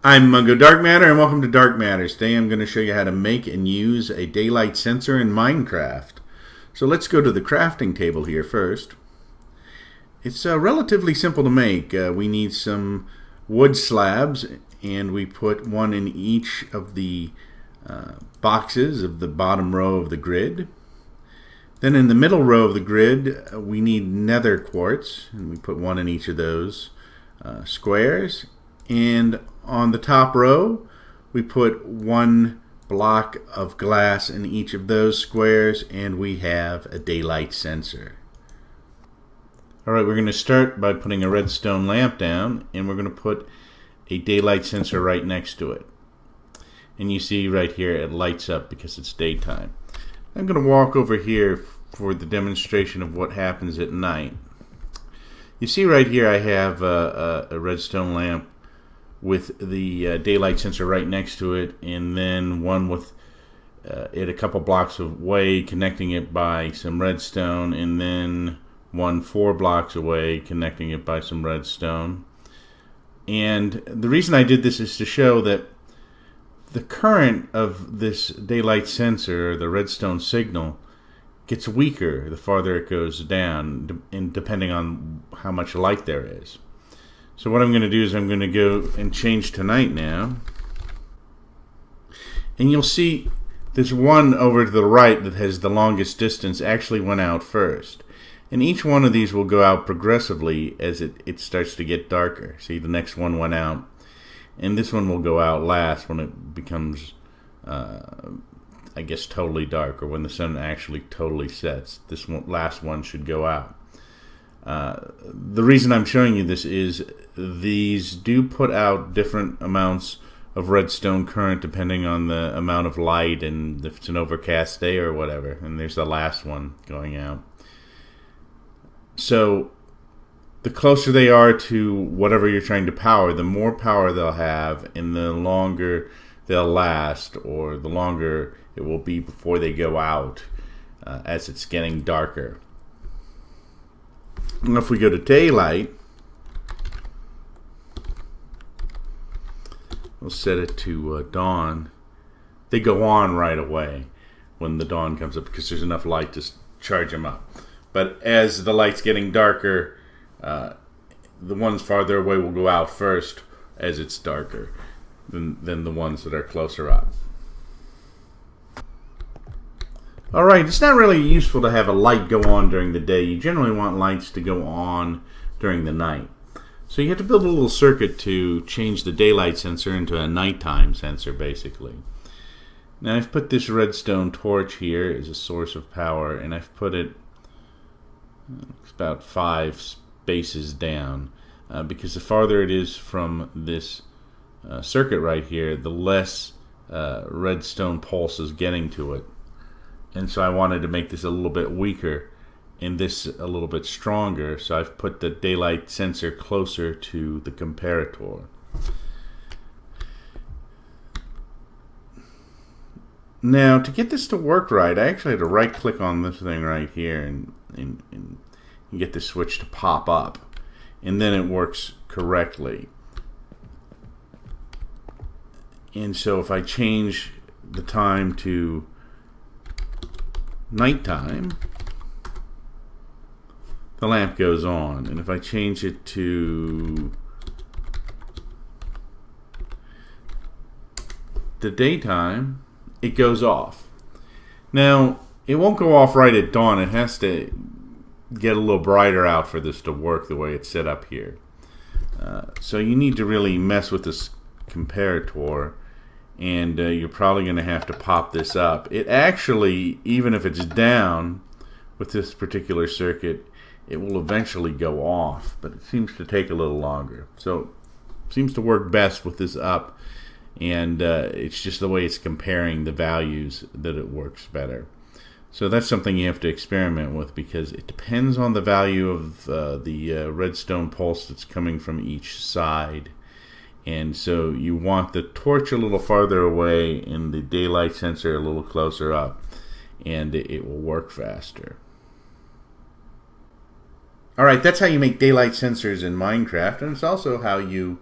I'm Mungo Darkmatter and welcome to Darkmatter. Today I'm going to show you how to make and use a daylight sensor in Minecraft. So let's go to the crafting table here first. It's relatively simple to make. We need some wood slabs and we put one in each of the boxes of the bottom row of the grid. Then in the middle row of the grid we need nether quartz and we put one in each of those squares. And on the top row we put one block of glass in each of those squares and we have a daylight sensor. Alright, we're going to start by putting a redstone lamp down and we're going to put a daylight sensor right next to it. And you see right here it lights up because it's daytime. I'm going to walk over here for the demonstration of what happens at night. You see right here I have a redstone lamp with the daylight sensor right next to it, and then one with it a couple blocks away connecting it by some redstone, and then one 4 blocks away connecting it by some redstone. And the reason I did this is to show that the current of this daylight sensor, the redstone signal, gets weaker the farther it goes down, and depending on how much light there is. So what I'm going to do is I'm going to go and change to night now. And you'll see this one over to the right that has the longest distance actually went out first. And each one of these will go out progressively as it starts to get darker. See, the next one went out. And this one will go out last when it becomes, I guess, totally dark, or when the sun actually totally sets. This last one should go out. The reason I'm showing you this is these do put out different amounts of redstone current depending on the amount of light and if it's an overcast day or whatever. And there's the last one going out. So the closer they are to whatever you're trying to power, the more power they'll have and the longer they'll last, or the longer it will be before they go out as it's getting darker. And if we go to daylight, we'll set it to dawn. They go on right away when the dawn comes up because there's enough light to charge them up. But as the light's getting darker, the ones farther away will go out first as it's darker than the ones that are closer up. Alright, it's not really useful to have a light go on during the day. You generally want lights to go on during the night. So you have to build a little circuit to change the daylight sensor into a nighttime sensor, basically. Now I've put this redstone torch here as a source of power, and I've put it about 5 spaces down, because the farther it is from this circuit right here, the less redstone pulse is getting to it. And so I wanted to make this a little bit weaker and this a little bit stronger, so I've put the daylight sensor closer to the comparator. Now to get this to work right, I actually had to right click on this thing right here and get the switch to pop up, and then it works correctly. And so if I change the time to nighttime, the lamp goes on, and if I change it to the daytime, it goes off. Now it won't go off right at dawn. It has to get a little brighter out for this to work the way it's set up here. So you need to really mess with this comparator, and you're probably going to have to pop this up. It actually, even if it's down with this particular circuit, it will eventually go off, but it seems to take a little longer. So it seems to work best with this up, and it's just the way it's comparing the values that it works better. So that's something you have to experiment with, because it depends on the value of the redstone pulse that's coming from each side. And so you want the torch a little farther away and the daylight sensor a little closer up, and it will work faster. Alright, that's how you make daylight sensors in Minecraft, and it's also how you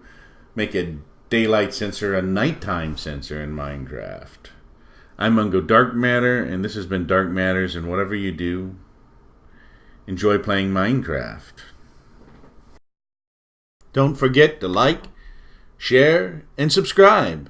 make a daylight sensor a nighttime sensor in Minecraft. I'm Mungo Darkmatter, and this has been Dark Matters, and whatever you do, enjoy playing Minecraft. Don't forget to like, share, and subscribe.